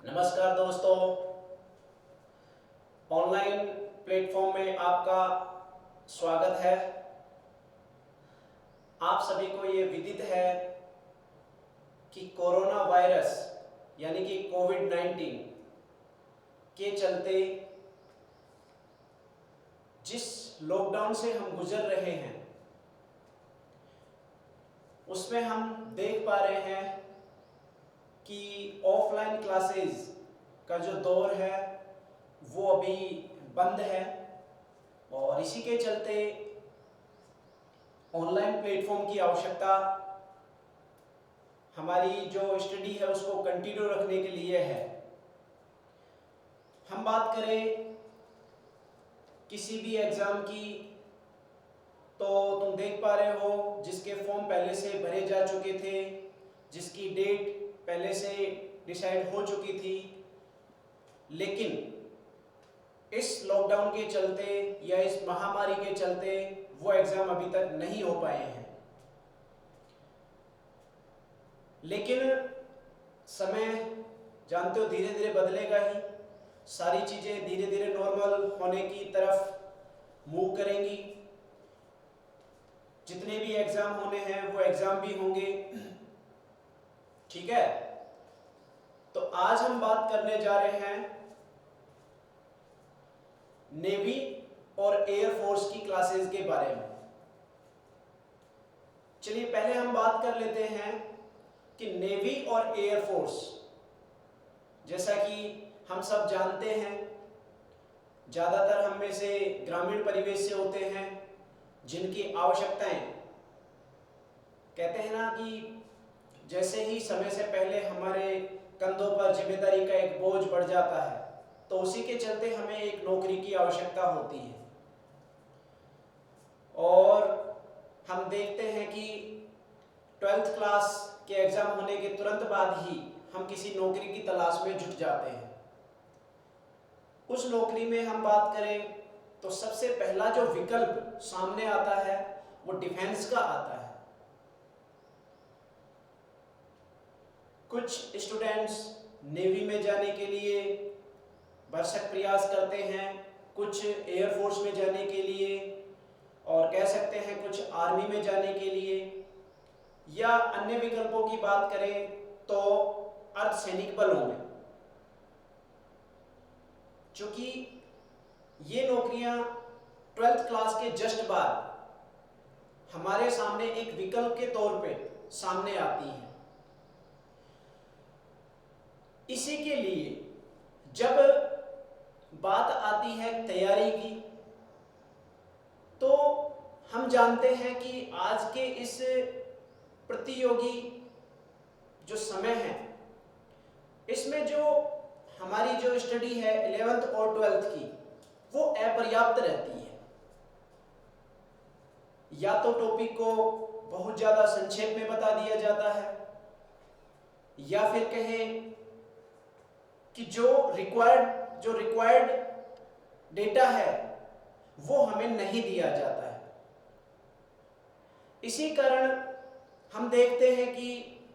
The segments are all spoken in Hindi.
नमस्कार दोस्तों, ऑनलाइन प्लेटफॉर्म में आपका स्वागत है। आप सभी को ये विदित है कि कोरोना वायरस यानी कि कोविड-19 के चलते जिस लॉकडाउन से हम गुजर रहे हैं उसमें हम देख पा रहे हैं कि ऑफलाइन क्लासेस का जो दौर है वो अभी बंद है और इसी के चलते ऑनलाइन प्लेटफॉर्म की आवश्यकता हमारी जो स्टडी है उसको कंटिन्यू रखने के लिए है। हम बात करें किसी भी एग्ज़ाम की तो तुम देख पा रहे हो जिसके फॉर्म पहले से भरे जा चुके थे, जिसकी डेट पहले से डिसाइड हो चुकी थी, लेकिन इस लॉकडाउन के चलते या इस महामारी के चलते वो एग्ज़ाम अभी तक नहीं हो पाए हैं। लेकिन समय जानते हो धीरे धीरे बदलेगा ही, सारी चीज़ें धीरे धीरे नॉर्मल होने की तरफ मूव करेंगी। जितने भी एग्ज़ाम होने हैं वो एग्ज़ाम भी होंगे, ठीक है। तो आज हम बात करने जा रहे हैं नेवी और एयरफोर्स की क्लासेस के बारे में। चलिए पहले हम बात कर लेते हैं कि नेवी और एयरफोर्स, जैसा कि हम सब जानते हैं, ज़्यादातर हम में से ग्रामीण परिवेश से होते हैं जिनकी आवश्यकताएं, कहते हैं ना कि जैसे ही समय से पहले हमारे कंधों पर जिम्मेदारी का एक बोझ बढ़ जाता है तो उसी के चलते हमें एक नौकरी की आवश्यकता होती है। और हम देखते हैं कि 12th क्लास के एग्ज़ाम होने के तुरंत बाद ही हम किसी नौकरी की तलाश में जुट जाते हैं। उस नौकरी में हम बात करें तो सबसे पहला जो विकल्प सामने आता है वो डिफेंस का आता है। कुछ स्टूडेंट्स नेवी में जाने के लिए भरसक प्रयास करते हैं, कुछ एयरफोर्स में जाने के लिए, और कह सकते हैं कुछ आर्मी में जाने के लिए, या अन्य विकल्पों की बात करें तो अर्धसैनिक बलों में। चूंकि ये नौकरियां 12th क्लास के जस्ट बाद हमारे सामने एक विकल्प के तौर पे सामने आती हैं, इसी के लिए जब बात आती है तैयारी की तो हम जानते हैं कि आज के इस प्रतियोगी जो समय है इसमें जो हमारी जो स्टडी है 11th और 12th की वो अपर्याप्त रहती है। या तो टॉपिक को बहुत ज़्यादा संक्षेप में बता दिया जाता है, या फिर कहें कि जो रिक्वायर्ड डेटा है वो हमें नहीं दिया जाता है। इसी कारण हम देखते हैं कि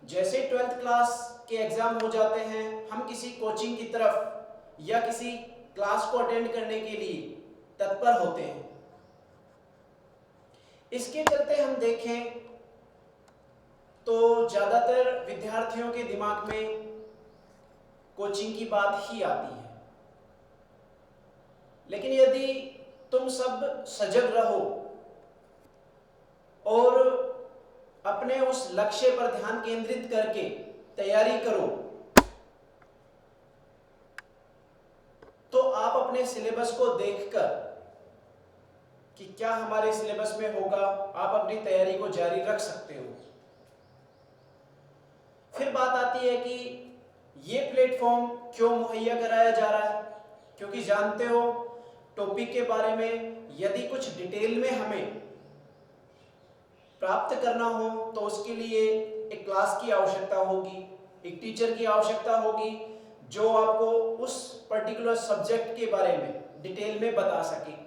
जैसे 12th क्लास के एग्ज़ाम हो जाते हैं हम किसी कोचिंग की तरफ या किसी क्लास को अटेंड करने के लिए तत्पर होते हैं। इसके चलते हम देखें तो ज़्यादातर विद्यार्थियों के दिमाग में कोचिंग की बात ही आती है। लेकिन यदि तुम सब सजग रहो और अपने उस लक्ष्य पर ध्यान केंद्रित करके तैयारी करो तो आप अपने सिलेबस को देखकर कि क्या हमारे सिलेबस में होगा, आप अपनी तैयारी को जारी रख सकते हो। फिर बात आती है कि ये प्लेटफॉर्म क्यों मुहैया कराया जा रहा है, क्योंकि जानते हो टॉपिक के बारे में यदि कुछ डिटेल में हमें प्राप्त करना हो तो उसके लिए एक क्लास की आवश्यकता होगी, एक टीचर की आवश्यकता होगी जो आपको उस पर्टिकुलर सब्जेक्ट के बारे में डिटेल में बता सके।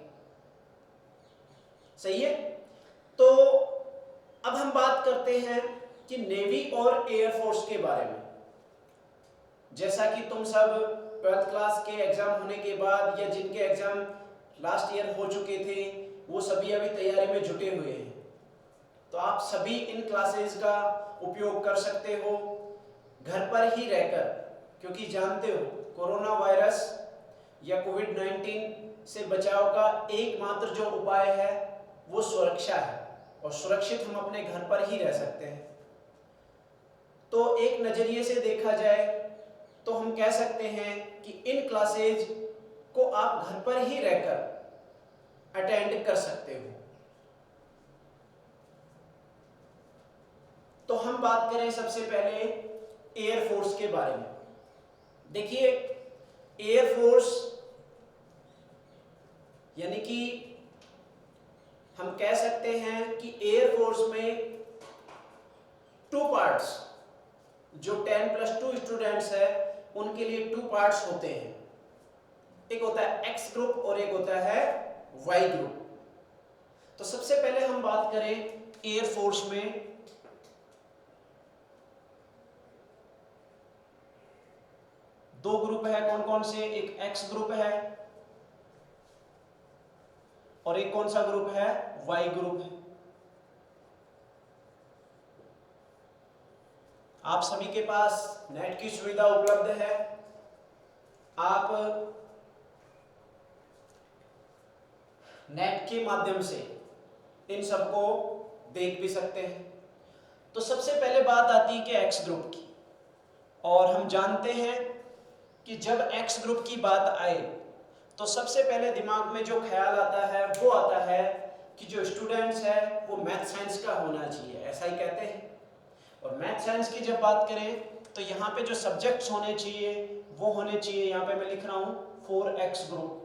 सही है। तो अब हम बात करते हैं कि नेवी और एयरफोर्स के बारे में। जैसा कि तुम सब 12th क्लास के एग्जाम होने के बाद या जिनके एग्जाम लास्ट ईयर हो चुके थे वो सभी अभी तैयारी में जुटे हुए हैं। तो आप सभी इन क्लासेस का उपयोग कर सकते हो घर पर ही रहकर, क्योंकि जानते हो कोरोना वायरस या कोविड-19 से बचाव का एकमात्र जो उपाय है वो सुरक्षा है, और सुरक्षित हम अपने घर पर ही रह सकते हैं। तो एक नजरिए से देखा जाए तो हम कह सकते हैं कि इन क्लासेज को आप घर पर ही रहकर अटेंड कर सकते हो। तो हम बात करें सबसे पहले एयरफोर्स के बारे में। देखिए, एयरफोर्स यानी कि हम कह सकते हैं कि एयरफोर्स में 2 पार्ट्स, जो 10+2 स्टूडेंट्स है उनके लिए 2 पार्ट्स होते हैं। एक होता है एक्स ग्रुप और एक होता है वाई ग्रुप। तो सबसे पहले हम बात करें एयरफोर्स में, दो ग्रुप है। कौन कौन से? एक एक्स ग्रुप है और एक कौन सा ग्रुप है? वाई ग्रुप है। आप सभी के पास नेट की सुविधा उपलब्ध है, आप नेट के माध्यम से इन सबको देख भी सकते हैं। तो सबसे पहले बात आती है कि एक्स ग्रुप की, और हम जानते हैं कि जब एक्स ग्रुप की बात आए तो सबसे पहले दिमाग में जो ख्याल आता है वो आता है कि जो स्टूडेंट्स है वो मैथ साइंस का होना चाहिए, ऐसा ही कहते हैं। और मैथ साइंस की जब बात करें तो यहाँ पे जो सब्जेक्ट्स होने चाहिए वो होने चाहिए, यहाँ पे मैं लिख रहा हूँ 4x ग्रुप।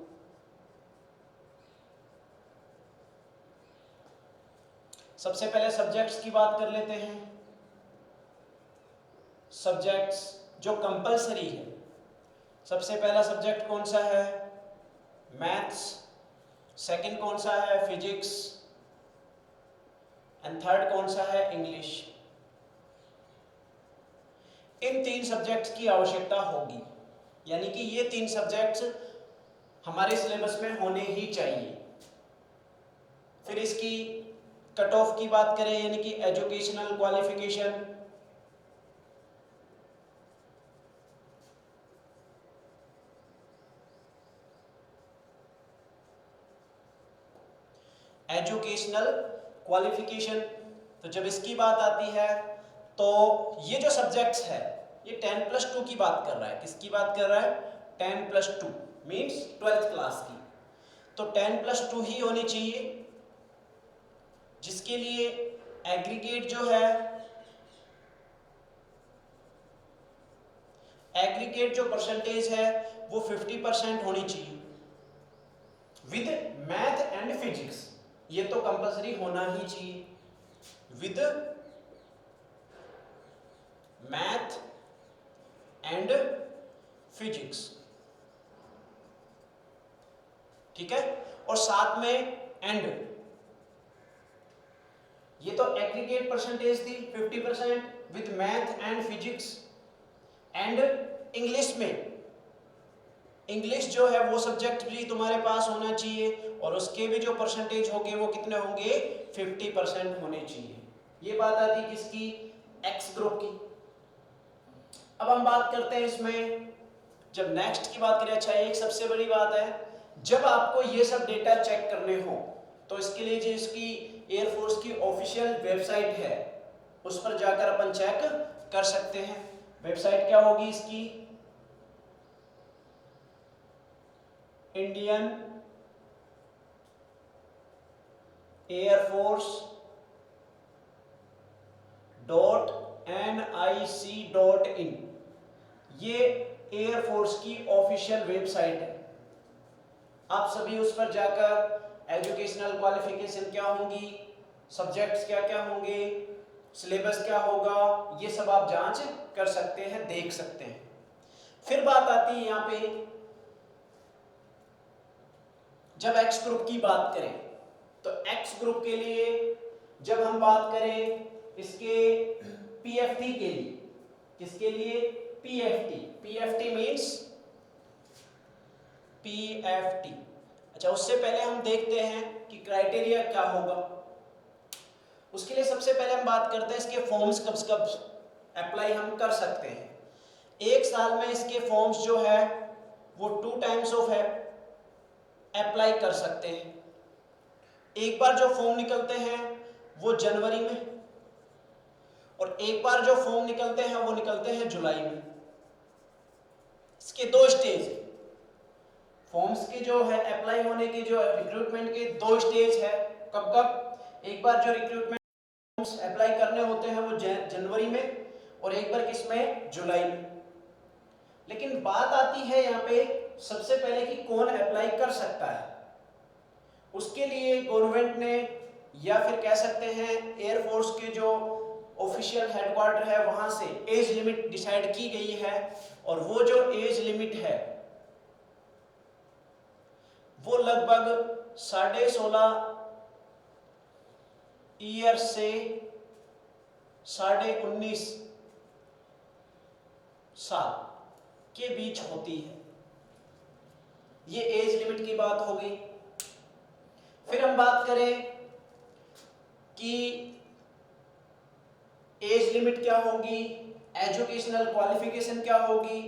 सबसे पहले सब्जेक्ट्स की बात कर लेते हैं। सब्जेक्ट्स जो कंपलसरी है, सबसे पहला सब्जेक्ट कौन सा है? मैथ्स। सेकंड कौन सा है? फिजिक्स। एंड थर्ड कौन सा है? इंग्लिश। इन 3 सब्जेक्ट्स की आवश्यकता होगी, यानी कि ये 3 सब्जेक्ट्स हमारे सिलेबस में होने ही चाहिए। फिर इसकी कट ऑफ की बात करें, यानी कि एजुकेशनल क्वालिफिकेशन, तो जब इसकी बात आती है तो ये जो सब्जेक्ट्स है ये 10+2 की बात कर रहा है। किसकी बात कर रहा है? 10+2 मींस 12th क्लास की। तो 10+2 ही होनी चाहिए, जिसके लिए एग्रीगेट जो है, एग्रीगेट जो परसेंटेज है वो 50% होनी चाहिए विद मैथ एंड फिजिक्स। ये तो कंपलसरी होना ही चाहिए, विद मैथ एंड फिजिक्स, ठीक है। और साथ में एंड, ये तो एग्रीगेट परसेंटेज थी 50% with math and physics. And English में, इंग्लिश जो है वो सब्जेक्ट भी तुम्हारे पास होना चाहिए, और उसके भी जो परसेंटेज होंगे वो कितने होंगे? 50% होने चाहिए। ये बात आती है किसकी? एक्स ग्रुप की। अब हम बात करते हैं इसमें, जब नेक्स्ट की बात करें, अच्छा एक सबसे बड़ी बात है, जब आपको ये सब डेटा चेक करने हो तो इसके लिए जो इसकी एयरफोर्स की ऑफिशियल वेबसाइट है उस पर जाकर अपन चेक कर सकते हैं। वेबसाइट क्या होगी इसकी? इंडियन airforce.nic.in, ये एयरफोर्स की ऑफिशियल वेबसाइट है। आप सभी उस पर जाकर एजुकेशनल क्वालिफिकेशन क्या होंगी, सब्जेक्ट्स क्या क्या होंगे, सिलेबस क्या होगा, ये सब आप जांच कर सकते हैं, देख सकते हैं। फिर बात आती है यहाँ पे, जब एक्स ग्रुप की बात करें तो एक्स ग्रुप के लिए जब हम बात करें इसके पीएफटी के लिए, किसके लिए? पीएफटी। PFT means PFT। अच्छा, उससे पहले हम देखते हैं कि क्राइटेरिया क्या होगा। उसके लिए सबसे पहले हम बात करते हैं इसके फॉर्म्स कब कब अप्लाई हम कर सकते हैं। एक साल में इसके फॉर्म्स जो है वो 2 टाइम्स ऑफ है अप्लाई कर सकते हैं। एक बार जो फॉर्म निकलते हैं वो जनवरी में, और एक बार जो फॉर्म निकलते हैं वो निकलते हैं जुलाई में। इसके 2 स्टेज है। फॉर्म्स के जो है अप्लाई होने के, जो रिक्रूटमेंट के 2 स्टेज है। कब कब? एक बार जो रिक्रूटमेंट फॉर्म्स अप्लाई करने होते हैं वो जनवरी में, और एक बार किसमें? जुलाई में। लेकिन बात आती है यहाँ पे सबसे पहले कि कौन अप्लाई कर सकता है। उसके लिए गवर्नमेंट ने, या फिर कह सकते हैं एयरफोर्स के जो ऑफिशियल हेडक्वार्टर है वहां से एज लिमिट डिसाइड की गई है, और वो जो एज लिमिट है वो लगभग 16.5 ईयर से 19.5 साल के बीच होती है। ये एज लिमिट की बात हो गई। फिर हम बात करें कि एज लिमिट क्या होगी, एजुकेशनल क्वालिफिकेशन क्या होगी।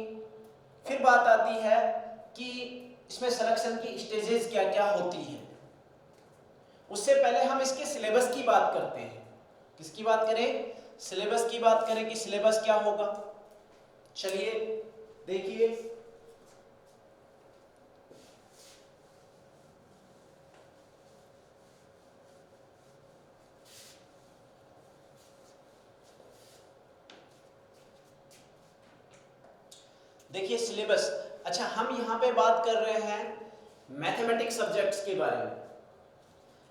फिर बात आती है कि इसमें सिलेक्शन की स्टेजेस क्या क्या होती हैं। उससे पहले हम इसके सिलेबस की बात करते हैं। किसकी बात करें? सिलेबस की बात करें कि सिलेबस क्या होगा। चलिए देखिए, देखिए सिलेबस। अच्छा, हम यहाँ पे बात कर रहे हैं मैथमेटिक्स सब्जेक्ट्स के बारे में।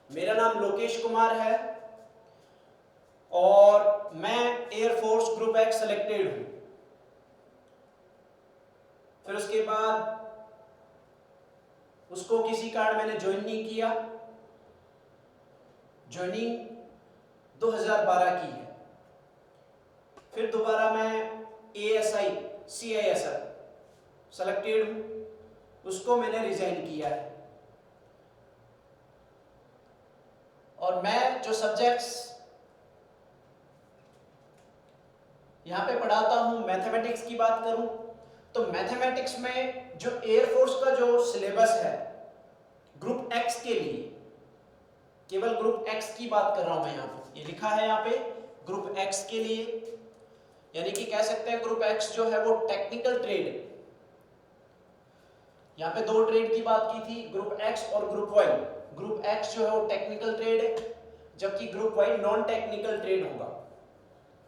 मेरा नाम लोकेश कुमार है और मैं एयरफोर्स ग्रुप एक्स सेलेक्टेड हूँ। फिर उसके बाद उसको किसी कारण मैंने ज्वाइन नहीं किया। ज्वाइनिंग 2012 की है। फिर दोबारा मैं ASI CISF सेलेक्टेड हूँ, उसको मैंने रिजाइन किया है। और मैं जो सब्जेक्ट्स यहाँ पे पढ़ाता हूँ, मैथमेटिक्स की बात करूँ तो मैथमेटिक्स में जो एयरफोर्स का जो सिलेबस है ग्रुप एक्स के लिए, केवल ग्रुप एक्स की बात कर रहा हूँ मैं यहाँ पे। ये लिखा है यहाँ पे ग्रुप एक्स के लिए, यानी कि कह सकते हैं ग्रुप एक्स जो है वो टेक्निकल ट्रेड। यहाँ पे 2 ट्रेड की बात की थी, ग्रुप एक्स और ग्रुप वाई। ग्रुप एक्स जो है वो टेक्निकल ट्रेड है, जबकि group Y non technical trade होगा।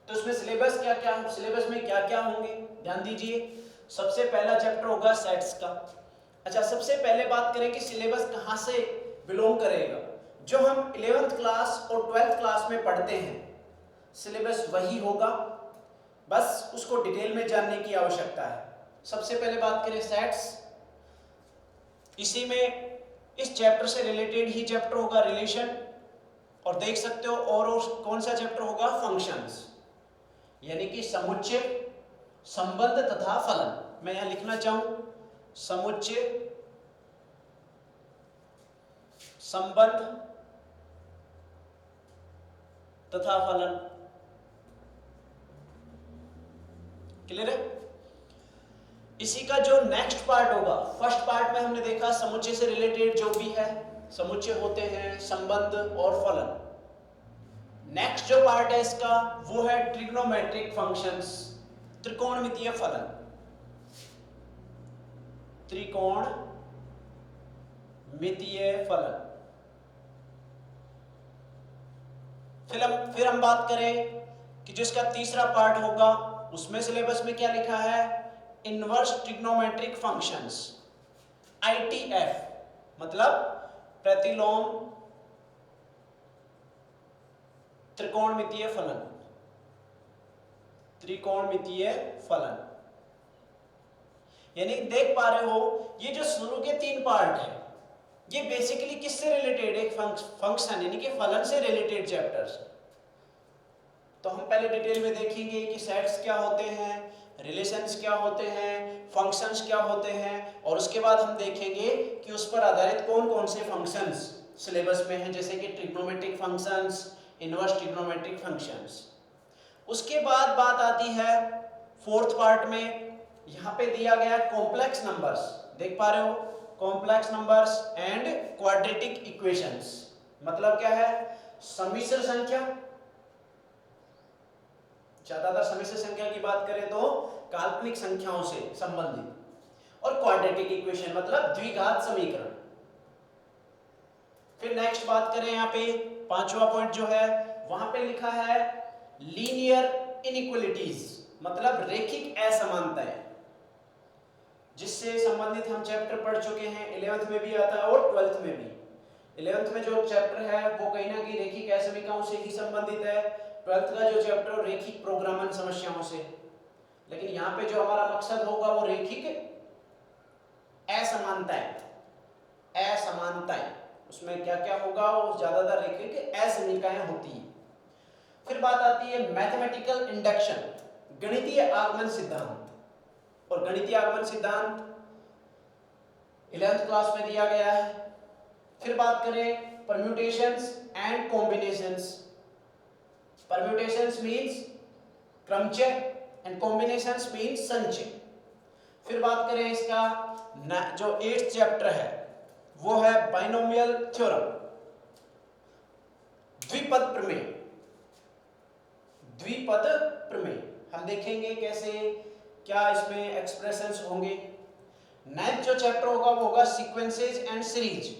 तो इसमें सिलेबस क्या क्या, सिलेबस में क्या क्या होंगे ध्यान दीजिए। सबसे पहला चैप्टर होगा सेट्स का। अच्छा, सबसे पहले बात करें कि सिलेबस कहाँ से बिलोंग करेगा। जो हम 11th क्लास और 12th क्लास में पढ़ते हैं सिलेबस वही होगा, बस उसको डिटेल में जानने की आवश्यकता है। सबसे पहले बात करें सेट्स, इसी में इस चैप्टर से रिलेटेड ही चैप्टर होगा रिलेशन, और देख सकते हो और कौन सा चैप्टर होगा? फंक्शंस, यानी कि समुच्चय, संबंध तथा फलन। मैं यहां लिखना चाहूं समुच्चय, संबंध तथा फलन। क्लियर है? इसी का जो नेक्स्ट पार्ट होगा, फर्स्ट पार्ट में हमने देखा समुच्चय से रिलेटेड जो भी है, समुच्चय होते हैं, संबंध और फलन। नेक्स्ट जो पार्ट है इसका वो है ट्रिग्नोमेट्रिक फंक्शंस, त्रिकोणमितीय फलन। त्रिकोणमितीय फलन। फिर हम बात करें कि जिसका तीसरा पार्ट होगा उसमें सिलेबस में क्या लिखा है? इनवर्स ट्रिग्नोमेट्रिक फंक्शंस, ITF, मतलब प्रतिलोम त्रिकोणमितीय फलन। त्रिकोणमितीय फलन, यानी देख पा रहे हो ये जो शुरू के 3 पार्ट है ये बेसिकली किससे रिलेटेड? एक फंक्शन यानी कि फलन से रिलेटेड चैप्टर्स। तो हम पहले डिटेल में देखेंगे कि सेट्स क्या होते हैं, रिलेशंस क्या होते हैं, फंक्शंस क्या होते हैं, और उसके बाद हम देखेंगे कि उस पर आधारित कौन कौन से फंक्शंस सिलेबस में हैं, जैसे कि trigonometric functions, inverse trigonometric functions. उसके बाद बात आती है फोर्थ पार्ट में, यहाँ पे दिया गया कॉम्प्लेक्स नंबर्स, देख पा रहे हो, complex numbers and quadratic equations. मतलब क्या है, सम्मिश्र संख्या, ज्यादातर सम्मिश्र संख्या की बात करें तो काल्पनिक संख्याओं से संबंधित, और क्वाड्रेटिक इक्वेशन मतलब द्विघात समीकरण। फिर नेक्स्ट बात करें, यहाँ पे पांचवा पॉइंट जो है वहां पे लिखा है लीनियर इनइक्वालिटीज, मतलब रैखिक असमानताएं, जिससे संबंधित हम चैप्टर पढ़ चुके हैं, 11th में भी आता है और 12th में भी। 11th में जो चैप्टर है वो कहीं ना कहीं रैखिक असमीकाओं से ही संबंधित है, 12th का जो चैप्टर रैखिक प्रोग्रामन समस्याओं से। लेकिन यहाँ पे जो हमारा मकसद होगा वो रैखिक असमानताएं, असमानताएं उसमें क्या क्या होगा, वो ज्यादातर रैखिक असमीकाएं होती है। फिर बात आती है मैथमेटिकल इंडक्शन, गणितीय आगमन सिद्धांत, और गणितीय आगमन सिद्धांत 11th क्लास में दिया गया है। फिर बात करें permutations and combinations, permutations means क्रमचय एंड कॉम्बिनेशंस मींस संचय। फिर बात करें इसका जो 8th चैप्टर है वो है बाइनोमियल थ्योरम, द्विपद प्रमेय, द्विपद प्रमेय। हम देखेंगे कैसे क्या इसमें एक्सप्रेशंस होंगे। 9th जो चैप्टर होगा वो होगा सीक्वेंसेस एंड सीरीज,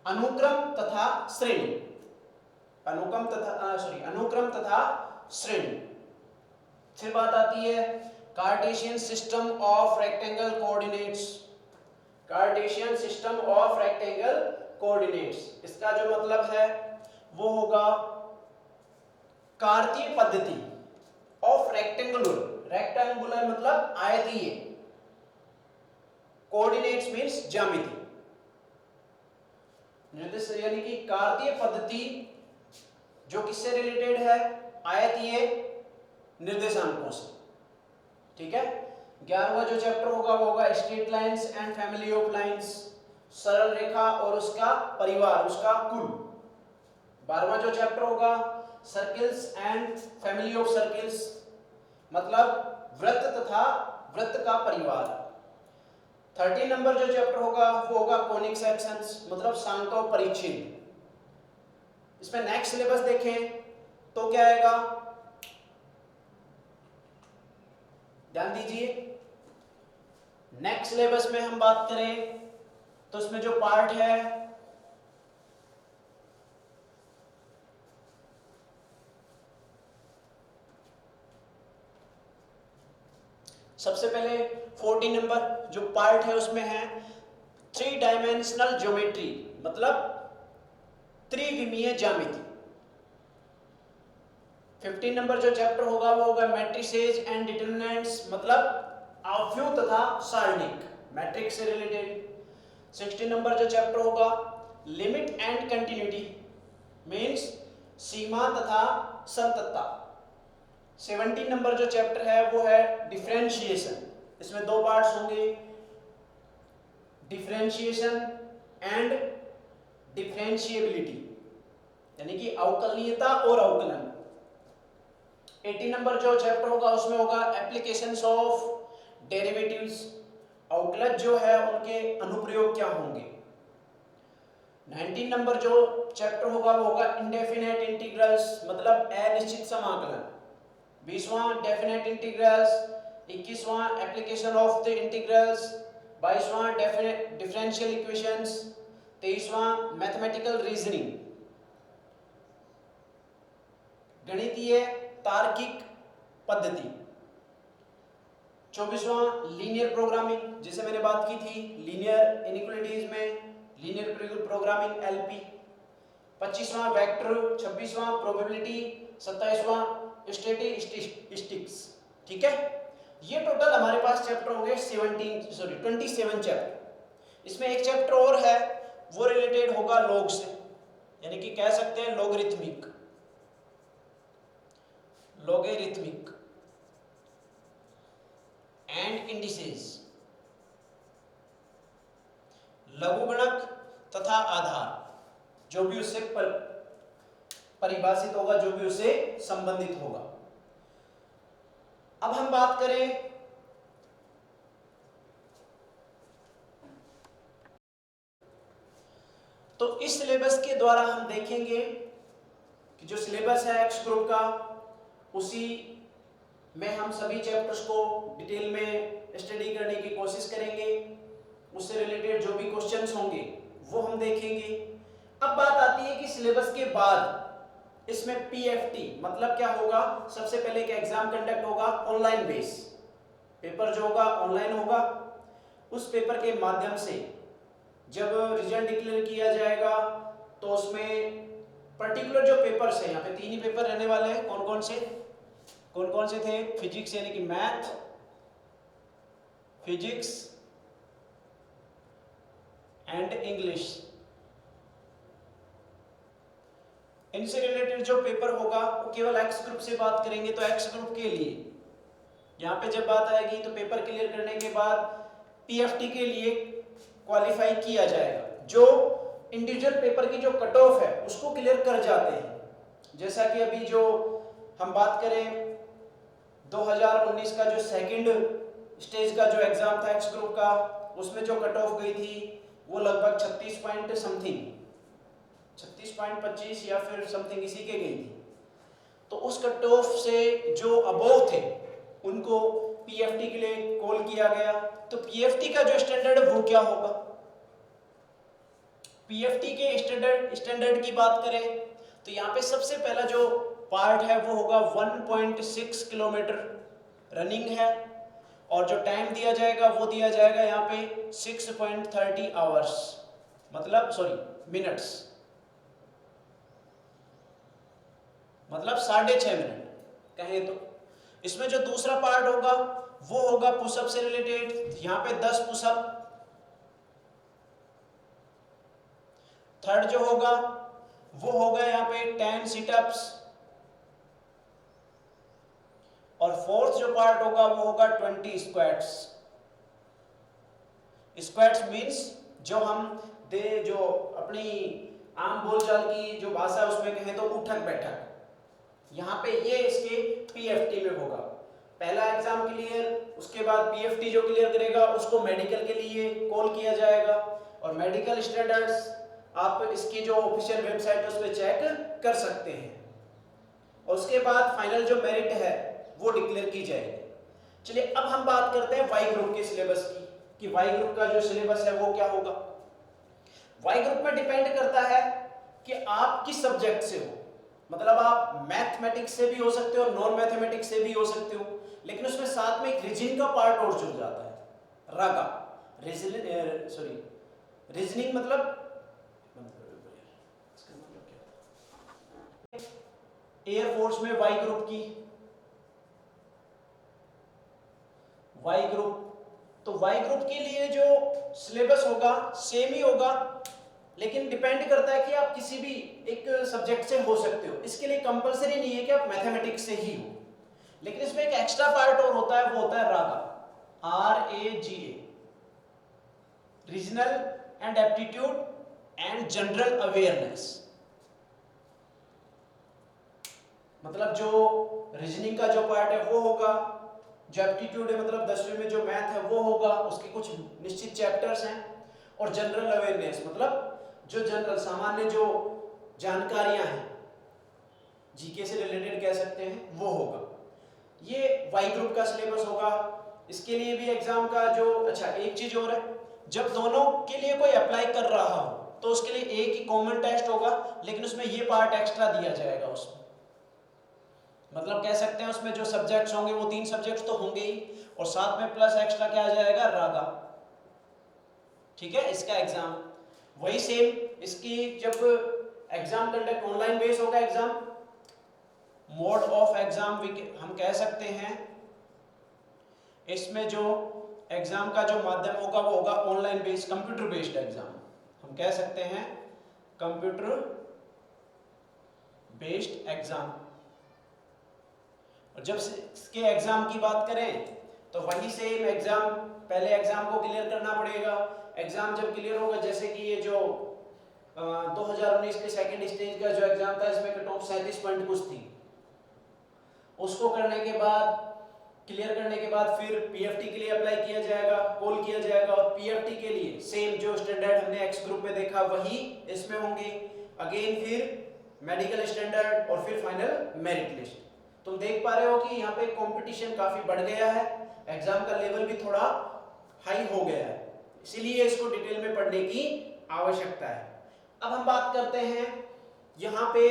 अनुक्रम तथा श्रेणी, अनुक्रम तथा श्रेणी। फिर बात आती है Cartesian system of rectangle coordinates, Cartesian system of rectangle coordinates. इसका जो मतलब है वो होगा कार्तीय पद्धति ऑफ रेक्टेंगुलर, रेक्टेंगुलर मतलब आयतीय, कोऑर्डिनेट्स मींस ज्यामिति, निर्देश यानी कि कार्तीय पद्धति जो किससे रिलेटेड है, आयतीय निर्देशांकों से। ठीक है। 11वां जो चैप्टर होगा वो होगा straight lines and family of lines, सरल रेखा और उसका परिवार, उसका कुल। 12वां जो चैप्टर होगा circles and family of circles, मतलब वृत्त तथा वृत्त का परिवार। 13 नंबर जो चैप्टर होगा वो होगा कोनिक सेक्शंस, मतलब सांको परिच्छेद। इसमें नेक्स्ट सिलेबस देखें तो क्या आएगा, ध्यान दीजिए। नेक्स्ट सिलेबस में हम बात करें तो इसमें जो पार्ट है सबसे पहले 14 नंबर जो पार्ट है उसमें है 3 डायमेंशनल ज्योमेट्री, मतलब त्रिविमीय ज्यामिति। 15 नंबर जो चैप्टर होगा वो होगा मैट्रिसेस एंड डिटरमिनेंट्स, मतलब आव्यूह तथा सारणिक, मैट्रिक्स से रिलेटेड। 16 नंबर जो चैप्टर होगा लिमिट एंड कंटिन्यूटी, मींस सीमा तथा संततता। 17 नंबर जो चैप्टर है वो है डिफरेंशिएशन, इसमें 2 पार्ट्स होंगे, डिफरेंशिएशन एंड डिफरेंशिएबिलिटी, यानी कि अवकलनीयता और अवकलन। 18 नंबर जो चैप्टर होगा उसमें होगा एप्लीकेशंस ऑफ डेरिवेटिव्स, अवकलज जो है उनके अनुप्रयोग क्या होंगे। 19 नंबर जो चैप्टर होगा वो होगा इंडेफिनेट इंटीग्रल्स, मतलब अनिश्चित समाकलन। 20वां डेफिनेट इंटीग्रल्स, 21वां एप्लीकेशन ऑफ द इंटीग्रल्स, 22वां डिफरेंशियल इक्वेशंस, 23वां मैथमेटिकल रीजनिंग, गणितीय तार्किक पद्धति, 24वां लीनियर प्रोग्रामिंग, जिसे मैंने बात की थी लीनियर इनइक्वालिटीज में, लीनियर प्रोग्रामिंग एलपी, 25वां वेक्टर, 26वां प्रोबेबिलिटी, 27वां स्टैटिस्टिक्स। ठीक है, ये टोटल हमारे पास चैप्टर होंगे 27 चैप्टर। इसमें एक चैप्टर और है वो रिलेटेड होगा लॉग से, यानी कि कह सकते हैं लॉगरिथमिक। लोगेरिथमिक एंड इंडिसेस, लघुगणक तथा आधार, जो भी उससे परिभाषित होगा, जो भी उससे संबंधित होगा। अब हम बात करें तो इस सिलेबस के द्वारा हम देखेंगे कि जो सिलेबस है एक्स ग्रुप का, उसी में हम सभी चैप्टर्स को डिटेल में स्टडी करने की कोशिश करेंगे। उससे रिलेटेड जो भी क्वेश्चंस होंगे वो हम देखेंगे। अब बात आती है कि सिलेबस के बाद इसमें पीएफटी मतलब क्या होगा। सबसे पहले एक एग्जाम कंडक्ट होगा ऑनलाइन बेस, पेपर जो होगा ऑनलाइन होगा। उस पेपर के माध्यम से जब रिजल्ट डिक्लेयर किया जाएगा तो उसमें पर्टिकुलर जो पेपर्स हैं, यहाँ पे 3 ही पेपर रहने वाले हैं। कौन कौन से थे? फिजिक्स यानी कि मैथ, फिजिक्स एंड इंग्लिश। इनसे रिलेटेड जो पेपर होगा वो केवल एक्स ग्रुप से बात करेंगे। तो एक्स ग्रुप के लिए यहाँ पे जब बात आएगी तो पेपर क्लियर करने के बाद पीएफटी के लिए क्वालिफाई किया जाएगा। जो इंडिविजुअल पेपर की जो कट ऑफ है उसको क्लियर कर जाते हैं। जैसा कि अभी जो हम बात करें 2019 का जो सेकंड स्टेज का जो एग्जाम था एक्स ग्रुप का, उसमें जो कट ऑफ गई थी वो लगभग 36 पॉइंट समथिंग, 36.25 या फिर समथिंग इसी के गई थी। तो उस कट ऑफ से जो अबोव थे उनको पीएफटी के लिए कॉल किया गया। तो पीएफटी का जो स्टैंडर्ड है वो क्या होगा? पीएफटी के स्टैंडर्ड की बात करें तो यहाँ पे सबसे पहला जो पार्ट है वो होगा 1.6 किलोमीटर रनिंग है, और जो टाइम दिया जाएगा वो दिया जाएगा यहाँ पे 6.30 आवर्स, मतलब मिनट्स, मतलब 6.5 मिनट कहें तो। इसमें जो दूसरा पार्ट होगा वो होगा पुशअप से रिलेटेड। यहाँ पे 10 पुशअप। थर्ड जो होगा वो होगा यहाँ पे 10 सिटअप्स, और फोर्थ जो पार्ट होगा वो होगा 20 स्क्वाट्स। स्क्वाट्स मींस जो अपनी आम बोलचाल की जो भाषा है उसमें कहें तो उठक बैठक। यहाँ पे ये इसके पीएफटी में होगा। पहला एग्जाम क्लियर, उसके बाद पीएफटी जो क्लियर करेगा उसको मेडिकल के लिए कॉल किया जाएगा, और मेडिकल स्टैंडर्ड्स आप इसकी जो ऑफिशियल वेबसाइट है उस पर चेक कर सकते हैं। और उसके बाद फाइनल जो मेरिट है वो डिक्लेयर की जाएगी। चलिए अब हम बात करते हैं वाई ग्रुप के सिलेबस की, कि वाई ग्रुप का जो सिलेबस है वो क्या होगा। वाई ग्रुप में डिपेंड करता है कि आप किस सब्जेक्ट से हो। मतलब आप मैथमेटिक्स से भी हो सकते हो और नॉन मैथमेटिक्स से भी हो सकते हो, लेकिन उसमें साथ में एक रीजनिंग का पार्ट और जुड़ जाता है। रागा रीजनिंग मतलब एयरफोर्स में वाई ग्रुप की वाई ग्रुप, तो वाई ग्रुप के लिए जो सिलेबस होगा सेम ही होगा, लेकिन डिपेंड करता है कि आप किसी भी एक सब्जेक्ट से हो सकते हो। इसके लिए कंपलसरी नहीं है कि आप मैथमेटिक्स से ही हो, लेकिन इसमें एक एक्स्ट्रा पार्ट और होता है, वो होता है रागा, RAGA, regional and aptitude and general awareness. मतलब जो रीजनिंग का जो पार्ट है वो होगा, जो एप्टीट्यूड है मतलब 10वीं में जो मैथ है वो होगा, उसके कुछ निश्चित चैप्टर्स हैं, और जनरल अवेयरनेस मतलब जो जनरल सामान्य जो जानकारियां हैं, जीके से रिलेटेड कह सकते हैं, वो होगा। ये वाई ग्रुप का सिलेबस होगा। इसके लिए भी एग्जाम का जो एक चीज और है, जब दोनों के लिए कोई अप्लाई कर रहा हो तो उसके लिए एक ही कॉमन टेस्ट होगा, लेकिन उसमें ये पार्ट एक्स्ट्रा दिया जाएगा। उसमें मतलब कह सकते हैं उसमें जो सब्जेक्ट्स होंगे वो 3 सब्जेक्ट्स तो होंगे ही, और साथ में प्लस एक्स्ट्रा क्या आ जाएगा, रागा। ठीक है, इसका एग्जाम वही सेम। इसकी जब एग्जाम कंडक्ट ऑनलाइन बेस होगा, एग्जाम मोड ऑफ एग्जाम हम कह सकते हैं, इसमें जो एग्जाम का जो माध्यम होगा वो होगा online based, computer based exam हम कह सकते हैं, कंप्यूटर बेस्ड एग्जाम। और जब इसके एग्जाम की बात करें तो वही सेम एग्जाम, पहले एग्जाम को क्लियर करना पड़ेगा। एग्जाम जब क्लियर होगा, जैसे कि ये जो 2019 के सेकंड स्टेज का जो एग्जाम था, इसमें कट ऑफ 37 पॉइंट कुछ थी। उसको करने के बाद, क्लियर करने के बाद फिर पीएफटी के लिए अप्लाई किया जाएगा, कॉल किया जाएगा, और पीएफटी के लिए सेम जो स्टैंडर्ड हमने एक्स ग्रुप में देखा वही इसमें होंगे। अगेन फिर मेडिकल स्टैंडर्ड और फिर फाइनल मेरिट लिस्ट। तुम देख पा रहे हो कि यहाँ पे कंपटीशन काफी बढ़ गया है, एग्जाम का लेवल भी थोड़ा हाई हो गया है, इसीलिए इसको डिटेल में पढ़ने की आवश्यकता है। अब हम बात करते हैं यहाँ पे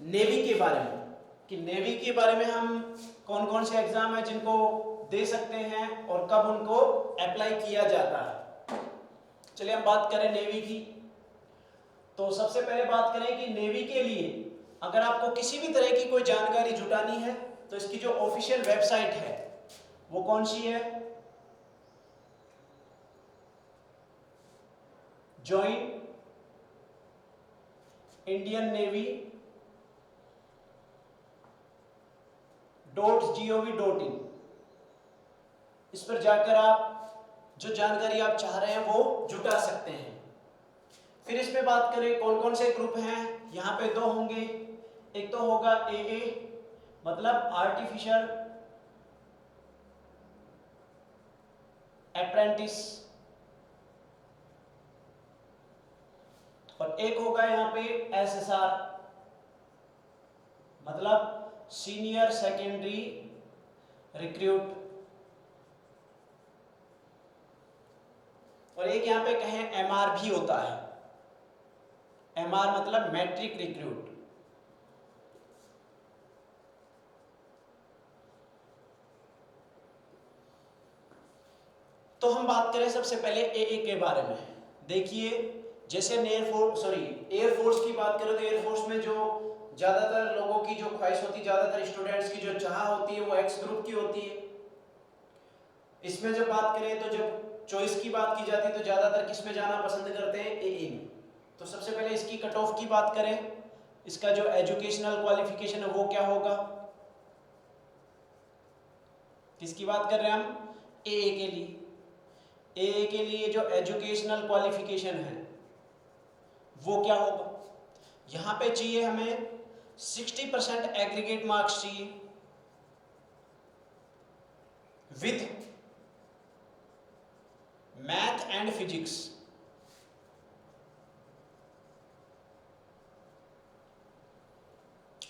नेवी के बारे में, कि नेवी के बारे में हम कौन कौन से एग्जाम है जिनको दे सकते हैं और कब उनको अप्लाई किया जाता है। चलिए हम बात करें नेवी की। तो सबसे पहले बात करें कि नेवी के लिए अगर आपको किसी भी तरह की कोई जानकारी जुटानी है तो इसकी जो ऑफिशियल वेबसाइट है वो कौन सी है? Join Indian navy .gov.in। इस पर जाकर आप जो जानकारी आप चाह रहे हैं वो जुटा सकते हैं। फिर इसमें बात करें कौन कौन से ग्रुप हैं, यहाँ पे दो होंगे। एक तो होगा AA मतलब आर्टिफिशियल अप्रेंटिस, और एक होगा यहाँ पे SSR मतलब सीनियर सेकेंडरी रिक्रूट, और एक यहाँ पे कहें MR भी होता है। MR मतलब मैट्रिक रिक्रूट। तो हम बात करें सबसे पहले AA के बारे में। देखिए जैसे एयरफोर्स की बात करें तो एयरफोर्स में जो ज्यादातर लोगों की जो ख्वाहिश होती है, ज्यादातर स्टूडेंट्स की जो चाह होती है वो एक्स ग्रुप की होती है। इसमें जब बात करें तो जब चॉइस की बात की जाती है तो ज्यादातर किस में जाना पसंद करते हैं? AA में। तो सबसे पहले इसकी कट ऑफ की बात करें, इसका जो एजुकेशनल क्वालिफिकेशन है वो क्या होगा? किसकी बात कर रहे हैं हम? AA के लिए। AA के लिए जो एजुकेशनल क्वालिफिकेशन है वो क्या होगा? यहाँ पे चाहिए हमें 60% एग्रीगेट मार्क्स चाहिए विद मैथ एंड फिजिक्स।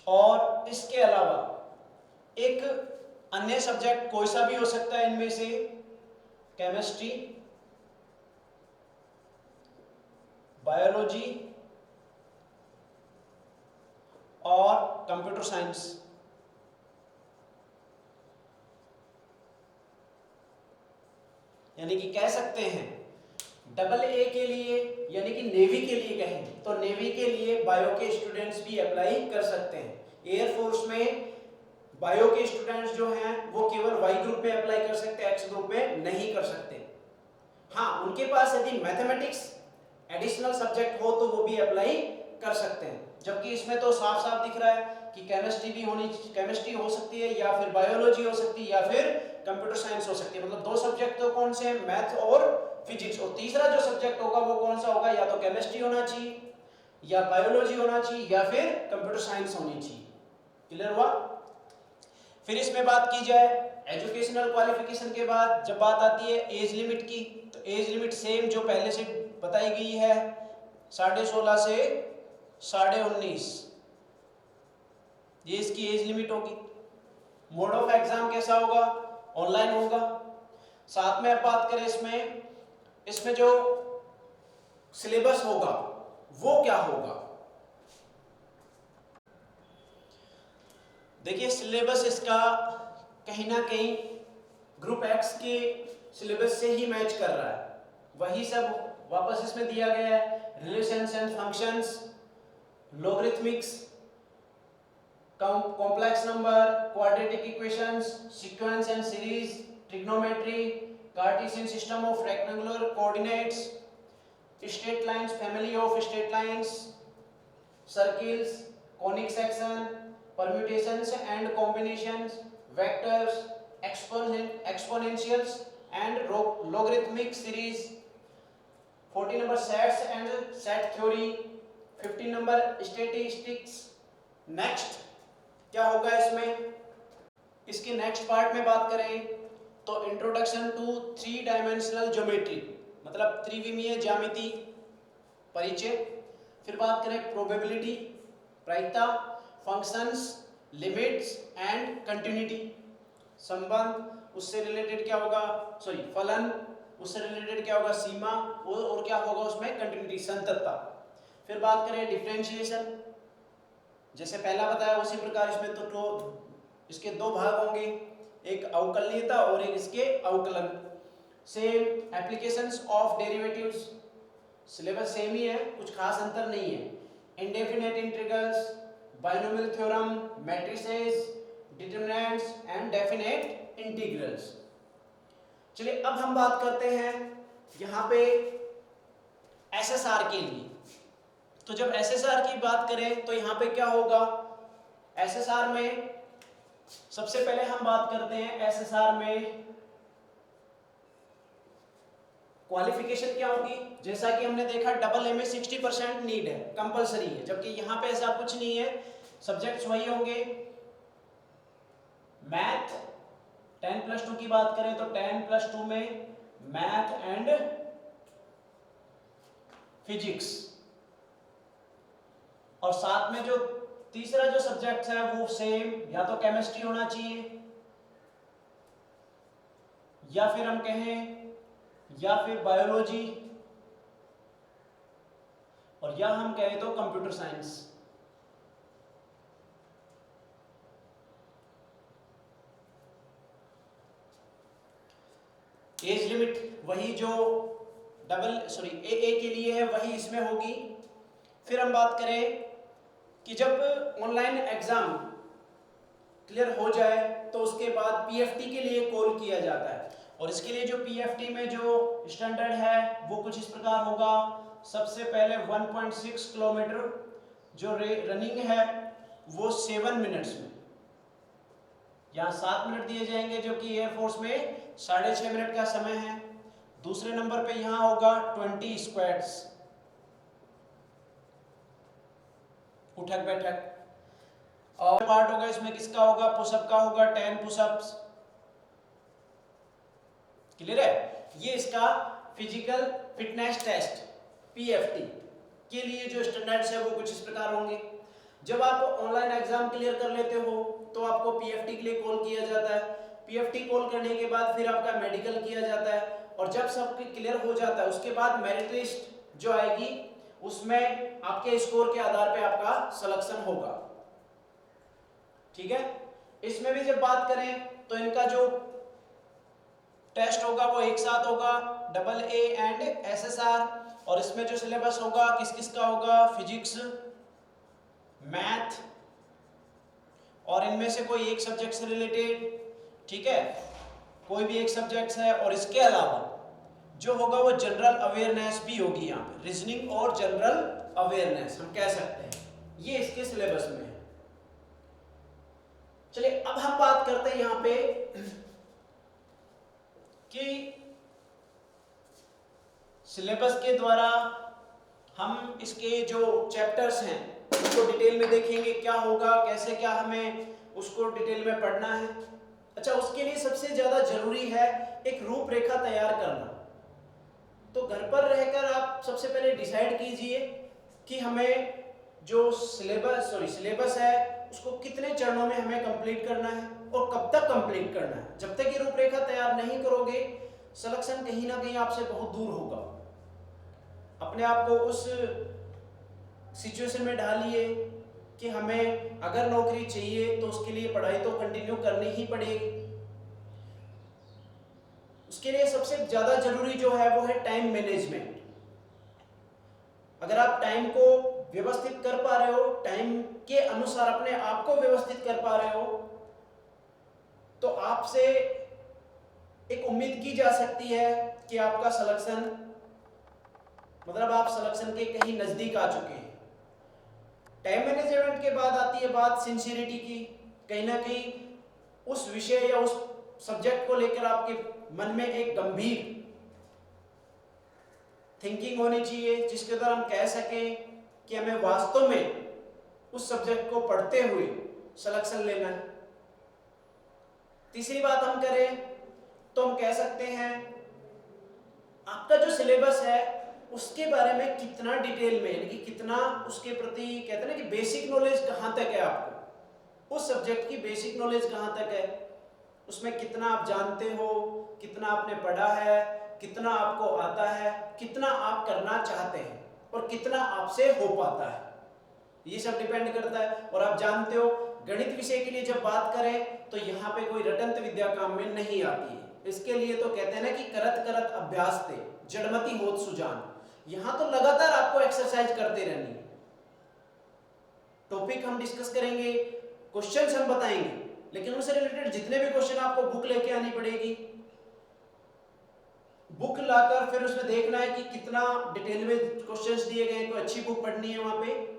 और इसके अलावा एक अन्य सब्जेक्ट कोई सा भी हो सकता है इनमें से, केमिस्ट्री, बायोलॉजी और कंप्यूटर साइंस। यानी कि कह सकते हैं AA के लिए, यानी कि नेवी के लिए कहें तो नेवी के लिए बायो के स्टूडेंट्स भी अप्लाई कर सकते हैं। एयरफोर्स में बायो के स्टूडेंट्स जो हैं वो केवल वाई ग्रुप में अप्लाई कर सकते हैं, एक्स ग्रुप में नहीं कर सकते। हाँ, उनके पास यदि मैथमेटिक्स एडिशनल सब्जेक्ट हो तो वो भी अप्लाई कर सकते हैं। जबकि इसमें तो साफ साफ दिख रहा है कि केमिस्ट्री हो सकती है, या फिर बायोलॉजी हो सकती है, या फिर कंप्यूटर साइंस हो सकती है। मतलब दो सब्जेक्ट तो कौन से हैं? मैथ और फिजिक्स। और तीसरा जो सब्जेक्ट होगा वो कौन सा होगा? या तो केमिस्ट्री होना चाहिए, या बायोलॉजी होना चाहिए, या फिर कंप्यूटर साइंस होनी चाहिए। क्लियर हुआ? फिर इसमें बात की जाए एजुकेशनल क्वालिफिकेशन के बाद, जब बात आती है एज लिमिट की, तो एज लिमिट सेम जो पहले से बताई गई है, 16.5 से 19.5, ये इसकी एज लिमिट होगी। मोड ऑफ एग्जाम कैसा होगा? ऑनलाइन होगा। साथ में अब बात करें इसमें जो सिलेबस होगा वो क्या होगा? देखिए सिलेबस इसका कहीं ना कहीं ग्रुप एक्स के सिलेबस से ही मैच कर रहा है, वही सब वापस इसमें दिया गया है। Relations and functions, logarithmics, complex number, quadratic equations, sequence and series, trigonometry, Cartesian system of rectangular coordinates, straight lines, family of straight lines, circles, conic section, permutations and combinations, vectors, exponentials and logarithmic series. 40 number sets and set theory. 15 number statistics. Next क्या होगा इसमें, इसके नेक्स्ट पार्ट में बात करें तो इंट्रोडक्शन टू 3 डायमेंशनल ज्योमेट्री, मतलब त्रिविमीय ज्यामिति परिचय। फिर बात करें प्रोबेबिलिटी, प्रायिकता, फंक्शंस, लिमिट्स एंड कंटिन्यूटी, संबंध, उससे रिलेटेड क्या होगा, सॉरी फलन, उससे रिलेटेड क्या होगा सीमा, और क्या होगा उसमें कंटिन्यूटी, संततता। फिर बात करें डिफरेंशिएशन, जैसे पहला बताया उसी प्रकार इसमें तो इसके 2 भाग होंगे, एक अवकलनीयता और एक इसके अवकलन। Same applications of derivatives, syllabus same ही है, कुछ खास अंतर नहीं है। Indefinite integrals, binomial theorem, matrices, determinants and definite integrals. चलिए अब हम बात करते हैं यहाँ पे एसएसआर के लिए। तो जब एसएसआर की बात करें तो यहाँ पे क्या होगा, एसएसआर में सबसे पहले हम बात करते हैं एसएसआर में क्वालिफिकेशन क्या होगी। जैसा कि हमने देखा डबल ए में 60% नीड है, कंपलसरी है, जबकि यहाँ पे ऐसा कुछ नहीं है, सब्जेक्ट्स वही होंगे। मैथ 10+2 की बात करें तो 10+2 में मैथ एंड फिजिक्स, और साथ में जो तीसरा जो सब्जेक्ट है वो सेम, या तो केमिस्ट्री होना चाहिए, या फिर हम कहें या फिर बायोलॉजी, और या हम कहें तो कंप्यूटर साइंस। एज लिमिट वही जो ए के लिए है वही इसमें होगी। फिर हम बात करें कि जब ऑनलाइन एग्जाम क्लियर हो जाए तो उसके बाद पीएफटी के लिए कॉल किया जाता है, और इसके लिए जो पीएफटी में जो स्टैंडर्ड है वो कुछ इस प्रकार होगा। सबसे पहले 1.6 किलोमीटर जो रनिंग है वो 7 मिनट्स में, यहाँ 7 मिनट दिए जाएंगे, जो कि एयरफोर्स में 6.5 मिनट का समय है। दूसरे नंबर पे यहाँ होगा 20 स्क्वाट्स, उठक बैठक, और पार्ट होगा इसमें किसका होगा, पुशअप का होगा, 10 पुशअप्स। क्लियर है। ये इसका फिजिकल फिटनेस टेस्ट पीएफटी के लिए जो स्टैंडर्ड्स है वो कुछ इस प्रकार होंगे। जब आप ऑनलाइन एग्जाम क्लियर कर लेते हो तो आपको पीएफटी के लिए कॉल किया जाता है। पीएफटी कॉल करने के बाद फिर आपका मेडिकल किया जाता है, और जब सब क्लियर हो जाता है उसके बाद मेरिट लिस्ट जो आएगी उसमें आपके स्कोर के आधार पे आपका सिलेक्शन होगा। ठीक है। इसमें भी जब बात करें तो इनका जो टेस्ट होगा वो एक साथ होगा, डबल ए एंड एसएसआर, और इसमें जो सिलेबस होगा किस किस का होगा, फिजिक्स, मैथ, और इनमें से कोई एक सब्जेक्ट से रिलेटेड, ठीक है, कोई भी एक सब्जेक्ट है, और इसके अलावा जो होगा वो जनरल अवेयरनेस भी होगी, यहाँ पे रीजनिंग और जनरल अवेयरनेस हम कह सकते हैं, ये इसके सिलेबस में है। चलिए अब हम बात करते हैं यहाँ पे कि सिलेबस के द्वारा हम इसके जो चैप्टर्स हैं उसको डिटेल में देखेंगे, क्या होगा, कैसे क्या हमें उसको डिटेल में पढ़ना है। अच्छा, उसके लिए सबसे ज्यादा जरूरी है एक रूपरेखा तैयार करना। तो घर पर रहकर आप सबसे पहले डिसाइड कीजिए कि हमें जो सिलेबस है उसको कितने चरणों में हमें कंप्लीट करना है और कब तक कंप्लीट करना है। जब तक ये रूपरेखा तैयार नहीं करोगे सिलेक्शन कहीं ना कहीं आपसे बहुत दूर होगा। अपने आप को उस सिचुएशन में डालिए कि हमें अगर नौकरी चाहिए तो उसके लिए पढ़ाई तो कंटिन्यू करनी ही पड़ेगी। उसके लिए सबसे ज्यादा जरूरी जो है वो है टाइम मैनेजमेंट। अगर आप टाइम को व्यवस्थित कर पा रहे हो, टाइम के अनुसार अपने आप को व्यवस्थित कर पा रहे हो, तो आपसे एक उम्मीद की जा सकती है कि आपका सिलेक्शन, मतलब आप सिलेक्शन के कहीं नजदीक आ चुके हैं। टाइम मैनेजमेंट के बाद आती है बात सिंसियरिटी की। कहीं ना कहीं उस विषय या उस सब्जेक्ट को लेकर आपके मन में एक गंभीर थिंकिंग होनी चाहिए, जिसके द्वारा हम कह सकें कि हमें वास्तव में उस सब्जेक्ट को पढ़ते हुए सिलेक्शन लेना है। तीसरी बात हम करें तो हम कह सकते हैं आपका जो सिलेबस है उसके बारे में कितना डिटेल में, यानी कि कितना उसके प्रति कहते हैं ना कि बेसिक नॉलेज कहाँ तक है, आपको उस सब्जेक्ट की बेसिक नॉलेज कहाँ तक है, उसमें कितना आप जानते हो, कितना आपने पढ़ा है, कितना आपको आता है, कितना आप करना चाहते हैं और कितना आपसे हो पाता है, ये सब डिपेंड करता है। और आप जानते हो गणित विषय के लिए जब बात करें तो यहाँ पे कोई रटंत विद्या काम में नहीं आती है। इसके लिए तो कहते हैं ना कि करत करत अभ्यास ते जड़मति होत सुजान। यहाँ तो लगातार आपको एक्सरसाइज करते रहनी है। टॉपिक हम डिस्कस करेंगे, क्वेश्चंस हम बताएंगे, लेकिन उनसे रिलेटेड जितने भी क्वेश्चन आपको बुक लेके आनी पड़ेगी। बुक लाकर फिर उसमें देखना है कि कितना डिटेल में क्वेश्चंस दिए गए हैं, कोई अच्छी बुक पढ़नी है वहां पे,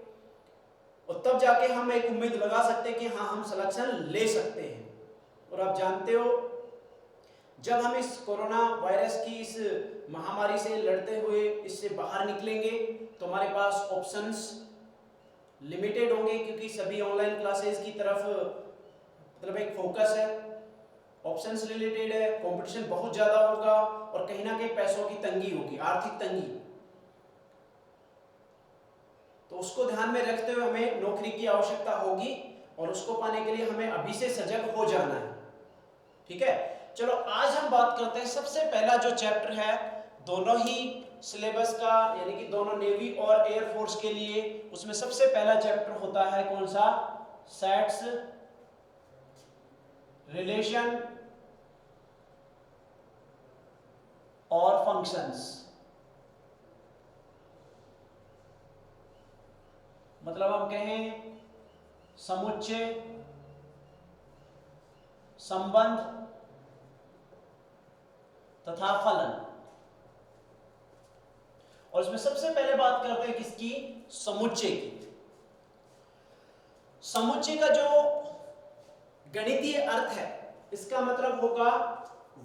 और तब जाके हम एक उम्मीद लगा सकते हैं कि हाँ हम सिलेक्शन ले सकते हैं। और आप जानते हो जब हम इस कोरोना वायरस की इस महामारी से लड़ते हुए इससे बाहर निकलेंगे तो हमारे पास ऑप्शंस लिमिटेड होंगे, क्योंकि सभी ऑनलाइन क्लासेस की तरफ मतलब एक फोकस है, ऑप्शंस रिलेटेड है, कंपटीशन बहुत ज्यादा होगा और कहीं ना कहीं पैसों की तंगी होगी, आर्थिक तंगी। तो उसको ध्यान में रखते हुए हमें नौकरी की आवश्यकता होगी और उसको पाने के लिए हमें अभी से सजग हो जाना है। ठीक है, चलो आज हम बात करते हैं सबसे पहला जो चैप्टर है दोनों ही सिलेबस का, यानी कि दोनों नेवी और एयरफोर्स के लिए, उसमें सबसे पहला चैप्टर होता है कौन सा, सेट्स, रिलेशन और फंक्शंस। मतलब हम कहें समुच्चय, संबंध तथा फलन। और इसमें सबसे पहले बात करते हैं किसकी, समुच्चय की। समुच्चय का जो गणितीय अर्थ है इसका मतलब होगा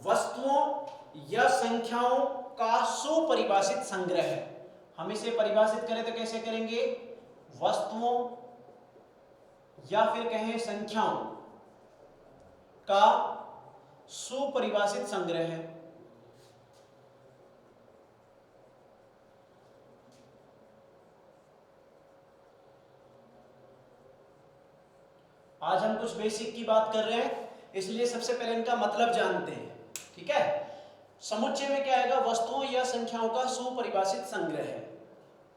वस्तुओं या संख्याओं का सुपरिभाषित संग्रह। हम इसे परिभाषित करें तो कैसे करेंगे, वस्तुओं या फिर कहें संख्याओं का सुपरिभाषित संग्रह है। आज हम कुछ बेसिक की बात कर रहे हैं, इसलिए सबसे पहले इनका मतलब जानते हैं। ठीक है, समुच्चय में क्या आएगा, वस्तुओं या संख्याओं का सुपरिभाषित संग्रह है।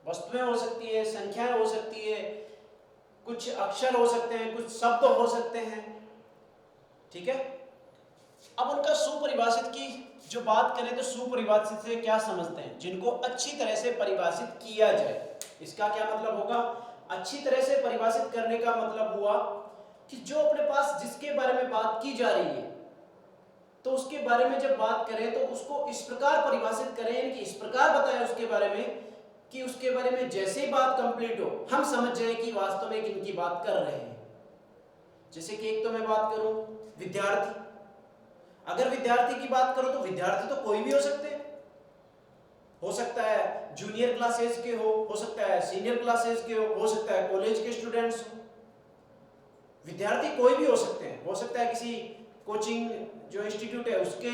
वस्तुएं हो सकती है, संख्याएं हो सकती है, कुछ अक्षर हो सकते हैं, कुछ शब्द हो सकते हैं। ठीक है, अब उनका सुपरिभाषित की जो बात करें तो सुपरिभाषित से क्या समझते हैं, जिनको अच्छी तरह से परिभाषित किया जाए। इसका क्या मतलब होगा, अच्छी तरह से परिभाषित करने का मतलब हुआ कि जो अपने पास जिसके बारे में बात की जा रही है तो उसके बारे में जब बात करें तो उसको इस प्रकार परिभाषित करें कि इस प्रकार बताएं उसके बारे में कि उसके बारे में जैसे ही बात कंप्लीट हो हम समझ जाए कि वास्तव में किनकी बात कर रहे हैं। जैसे कि एक तो मैं बात करूं विद्यार्थी, अगर विद्यार्थी की बात करो तो विद्यार्थी तो कोई भी हो सकता है जूनियर क्लासेस के हो सकता है सीनियर क्लासेस के हो सकता है कॉलेज के स्टूडेंट्स हो। विद्यार्थी कोई भी हो सकता है किसी कोचिंग जो इंस्टीट्यूट है उसके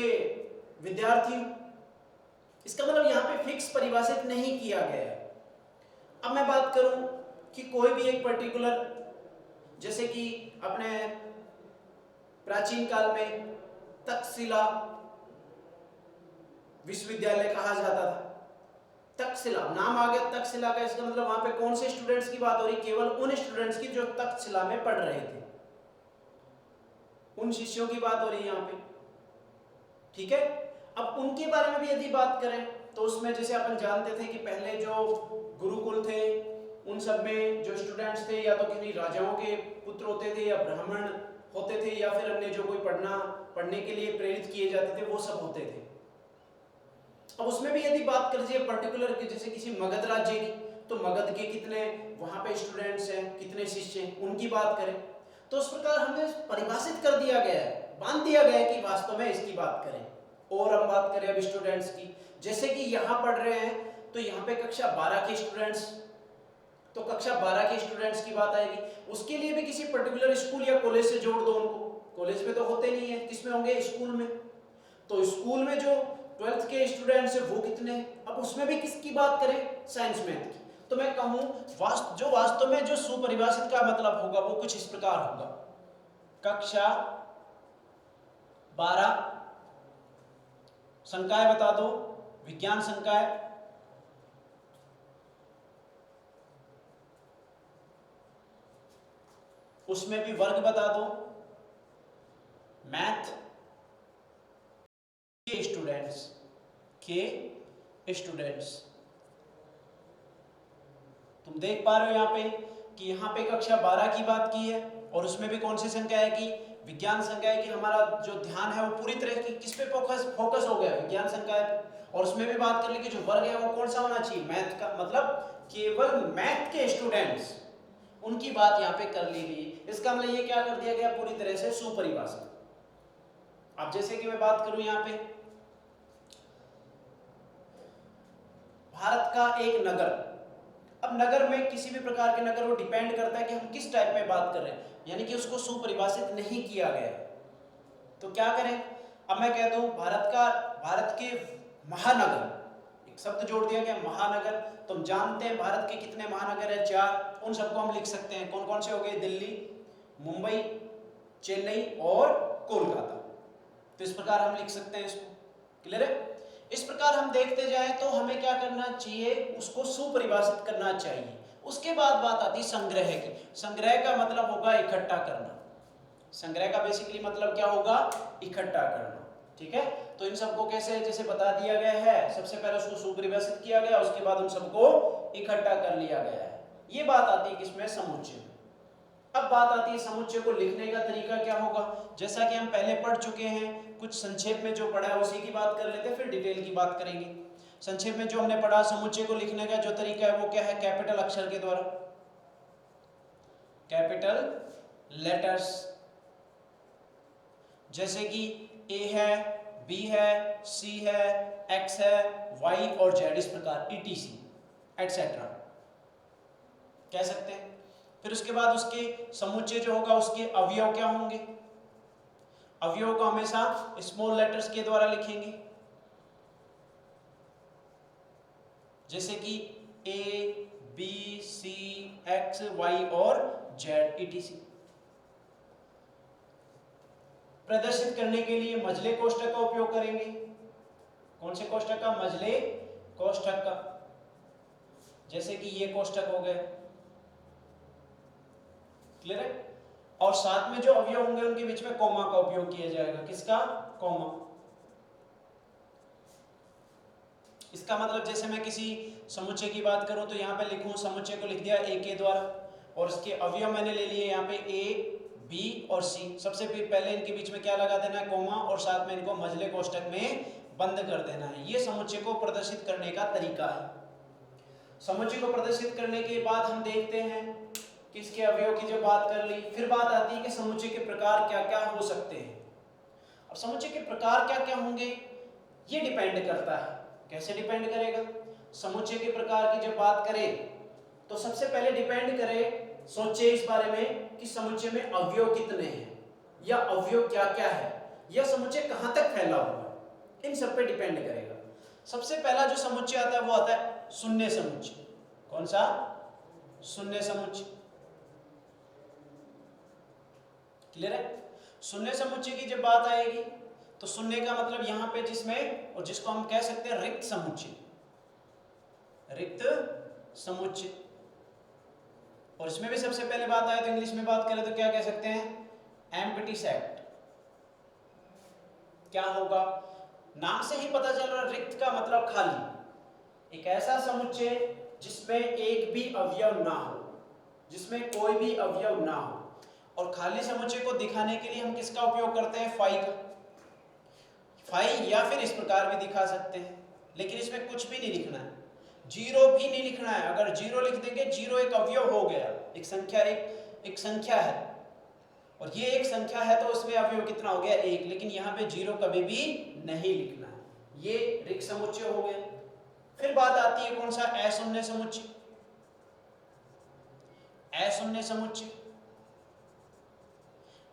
विद्यार्थी। इसका मतलब यहाँ पे फिक्स परिभाषित नहीं किया गया है। अब मैं बात करूं कि कोई भी एक पर्टिकुलर, जैसे कि अपने प्राचीन काल में तक्षशिला विश्वविद्यालय कहा जाता था। तक्षशिला नाम आ गया तक्षशिला का, इसका मतलब वहां पे कौन से स्टूडेंट्स की बात हो रही, केवल उन स्टूडेंट्स की जो तक्षशिला में पढ़ रहे थे, उन शिष्यों की बात हो रही है यहाँ पे। ठीक है, अब उनके बारे में भी यदि बात करें तो उसमें जैसे अपन जानते थे कि पहले जो गुरुकुल थे उन सब में जो स्टूडेंट्स थे या तो किसी राजाओं के पुत्र होते थे या ब्राह्मण होते थे या फिर अन्य जो कोई पढ़ने के लिए प्रेरित किए जाते थे वो सब होते थे। अब उसमें भी यदि बात कर लीजिए पर्टिकुलर की, जैसे किसी मगध राज्य की, तो मगध के कितने वहां पे स्टूडेंट्स हैं, कितने शिष्य हैं, उनकी बात करें तो उस प्रकार हमें परिभाषित कर दिया गया है बांध दिया गया है कि वास्तव में इसकी बात करें। और हम बात करें अब स्टूडेंट्स की, जैसे कि यहाँ पढ़ रहे हैं तो यहाँ पे कक्षा 12 के स्टूडेंट्स, तो कक्षा 12 के स्टूडेंट्स की बात आएगी। उसके लिए भी किसी पर्टिकुलर स्कूल या कॉलेज से जोड़ दो उनको। कॉलेज में तो होते नहीं है, किसमें होंगे? स्कूल में। तो स्कूल में जो 12th के स्टूडेंट्स है वो कितने हैं? अब उसमें भी किसकी बात करें? साइंस मैथ की। तो मैं कहूँ जो वास्तव में जो सुपरिभाषित का मतलब होगा वो कुछ इस प्रकार होगा, कक्षा 12 संकाय बता दो, विज्ञान संकाय, उसमें भी वर्ग बता दो, मैथ के स्टूडेंट्स। तुम देख पा रहे हो यहाँ पे कि यहाँ पे कक्षा 12 की बात की है और उसमें भी कौन सी संख्या है कि विज्ञान संख्या है, कि हमारा जो ध्यान है वो पूरी तरह की किस पे फोकस हो गया? विज्ञान संख्या पे। और उसमें भी बात कर ली कि जो वर्ग है वो कौन सा होना चाहिए? मैथ का, मतलब केवल मैथ के स्टूडेंट्स, उनकी बात यहाँ पे कर ली गई। इसका मतलब ये क्या कर दिया गया? पूरी तरह से सुपरिभाषित। अब जैसे कि मैं बात करूं यहाँ पे भारत का एक नगर, अब नगर में किसी भी प्रकार के नगर, वो डिपेंड करता है कि हम किस टाइप में बात कर रहे हैं, यानी कि उसको सुपरिभाषित नहीं किया गया। तो क्या करें? अब मैं कह दूं भारत के महानगर, एक शब्द जोड़ दिया गया महानगर। तुम जानते हैं भारत के कितने महानगर है? 4। उन सबको हम लिख सकते हैं। कौन कौन से हो गए? दिल्ली, मुंबई, चेन्नई और कोलकाता। तो इस प्रकार हम लिख सकते हैं इसको। क्लियर है? इस प्रकार हम देखते जाएं तो हमें क्या करना चाहिए? उसको सुपरिभाषित करना चाहिए। उसके बाद बात आती है संग्रह की। संग्रह का मतलब होगा इकट्ठा करना। संग्रह का बेसिकली मतलब क्या होगा? इकट्ठा करना। ठीक है? तो इन सबको कैसे जैसे बता दिया गया है, सबसे पहले उसको सुपरिभाषित किया गया, उसके बाद उन सबको इकट्ठा कर लिया गया है। ये बात आती है किसमें? समुच्चय। अब बात आती है समुच्चय को लिखने का तरीका क्या होगा। जैसा कि हम पहले पढ़ चुके हैं, कुछ संक्षेप में जो पढ़ा है उसी की बात कर लेते हैं, फिर डिटेल की बात करेंगे। संक्षेप में जो हमने पढ़ा, समुच्चय को लिखने का जो तरीका है वो क्या है? कैपिटल अक्षर के द्वारा, कैपिटल लेटर्स, जैसे कि ए है, बी है, सी है, एक्स है, वाई और जेड, इस प्रकार ETC एटसेट्रा कह सकते हैं। फिर उसके बाद उसके समुच्चय जो होगा उसके अवयव क्या होंगे? अवयव को हमेशा स्मॉल लेटर्स के द्वारा लिखेंगे, जैसे कि A, B, C, X, Y और Z ETC। प्रदर्शित करने के लिए मझले कोष्ठक का उपयोग करेंगे। कौन से कोष्ठक का? मझले कोष्ठक का, जैसे कि ये कोष्ठक हो गए। क्लियर है? और साथ में जो अवयव होंगे उनके बीच में कॉमा का उपयोग किया जाएगा। किसका? कॉमा। इसका मतलब जैसे मैं किसी समुच्चय की बात करूं तो यहां पे लिखूं, समुच्चय को लिख दिया A के द्वारा और इसके अवयव मैंने ले लिए यहाँ पे A, B और C। सबसे पहले इनके बीच में क्या लगा देना है? कॉमा, और साथ में इनको मझले कोष्ठक में बंद कर देना है। ये समुच्चय को प्रदर्शित करने का तरीका है। समुच्चय को प्रदर्शित करने के बाद हम देखते हैं किसके अवयव की जो बात कर ली, फिर बात आती है कि समुच्चय के प्रकार क्या क्या हो सकते हैं। अब समुच्चय के प्रकार क्या क्या होंगे ये डिपेंड करता है। कैसे डिपेंड करेगा? समुच्चय के प्रकार की जब बात करें तो सबसे पहले डिपेंड करे, सोचे इस बारे में कि समुच्चय में अवयव कितने हैं या अवयव क्या क्या है या समुच्चय कहां तक फैला हुआ है, इन सब पे डिपेंड करेगा। सबसे पहला जो समुच्चय आता है वो आता है शून्य समुच्चय। कौन सा? शून्य समुच्चय। क्लियर है? शून्य समुच्चय की जब बात आएगी तो शून्य का मतलब यहां पे जिसमें, और जिसको हम कह सकते हैं रिक्त समुच्चय, रिक्त समुच्चय। और इसमें भी सबसे पहले बात आए तो इंग्लिश में बात करें तो क्या कह सकते हैं? Empty set. क्या होगा? नाम से ही पता चल रहा है, रिक्त का मतलब खाली। एक ऐसा समुच्चय जिसमें एक भी अवयव ना हो, जिसमें कोई भी अवयव ना हो। और खाली समुच्चय को दिखाने के लिए हम किसका उपयोग करते हैं? फाई का। फाई या फिर इस प्रकार भी दिखा सकते हैं, लेकिन इसमें कुछ भी नहीं लिखना है, जीरो भी नहीं लिखना है। अगर जीरो लिख देंगे, जीरो एक अवयव हो गया, एक संख्या है। और ये एक संख्या है तो उसमें अवयव कितना हो गया, एक। लेकिन यहाँ पे जीरो कभी भी नहीं लिखना है। ये रिक्त समुच्चय हो गया। फिर बात आती है कौन सा, अशून्य समुच्चय। अशून्य समुच्चय,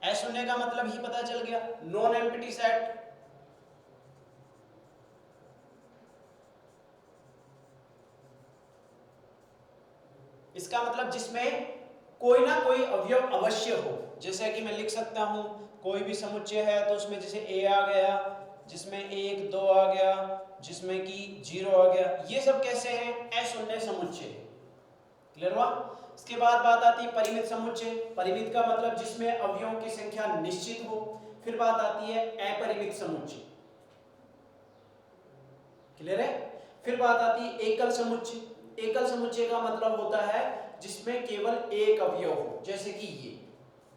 अशून्य का मतलब ही पता चल गया, नॉन एम्प्टी सेट। इसका मतलब जिसमें कोई ना कोई अवयव अवश्य हो। जैसे कि मैं लिख सकता हूं कोई भी समुच्चय है तो उसमें जैसे a आ गया, जिसमें 1 2 आ गया, जिसमें कि 0 आ गया, ये सब कैसे हैं, अशून्य समुच्चय। क्लियर हुआ। इसके बाद बात आती है परिमित समुच्चय। परिमित का मतलब जिसमें अवयवों की संख्या निश्चित हो। फिर बात आती है अपरिमित समुच्चय। क्लियर है। फिर बात आती है एकल समुच्चय। एकल समुच्चय का मतलब होता है जिसमें केवल एक अवयव हो। जैसे कि ये,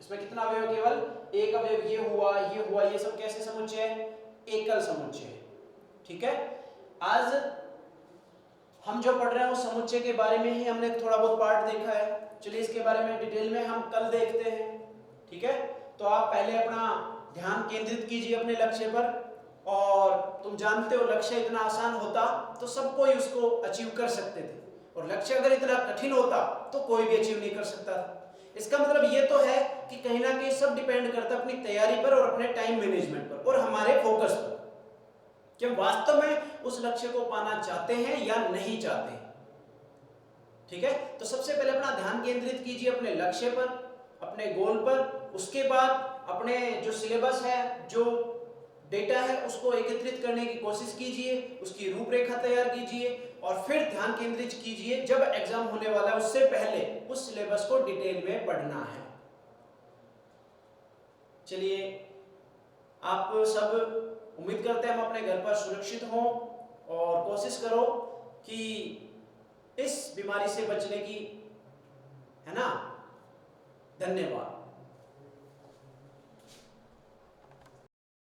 इसमें कितना अवयव, केवल एक अवयव, ये हुआ, ये हुआ, ये सब कैसे समुच्चय है, एकल समुच्चय है। ठीक है। आज हम जो पढ़ रहे हैं उस समुच्चय के बारे में ही हमने थोड़ा बहुत पार्ट देखा है। चलिए इसके बारे में डिटेल में हम कल देखते हैं। ठीक है। तो आप पहले अपना ध्यान केंद्रित कीजिए अपने लक्ष्य पर। और तुम जानते हो लक्ष्य इतना आसान होता तो सब कोई उसको अचीव कर सकते थे, और लक्ष्य अगर इतना कठिन होता तो कोई भी अचीव नहीं कर सकता था। इसका मतलब ये तो है कि कहीं ना कहीं सब डिपेंड करता है अपनी तैयारी पर और अपने टाइम मैनेजमेंट पर और हमारे फोकस पर, कि हम वास्तव में उस लक्ष्य को पाना चाहते हैं या नहीं चाहते हैं। ठीक है। तो सबसे पहले अपना ध्यान केंद्रित कीजिए अपने लक्ष्य पर, अपने गोल पर। उसके बाद अपने जो सिलेबस है, जो डेटा है, उसको एकत्रित करने की कोशिश कीजिए, उसकी रूपरेखा तैयार कीजिए और फिर ध्यान केंद्रित कीजिए जब एग्जाम होने वाला है उससे पहले उस सिलेबस को डिटेल में पढ़ना है। चलिए, आप सब उम्मीद करते हैं हम अपने घर पर सुरक्षित हों और कोशिश करो कि इस बीमारी से बचने की, है ना। धन्यवाद।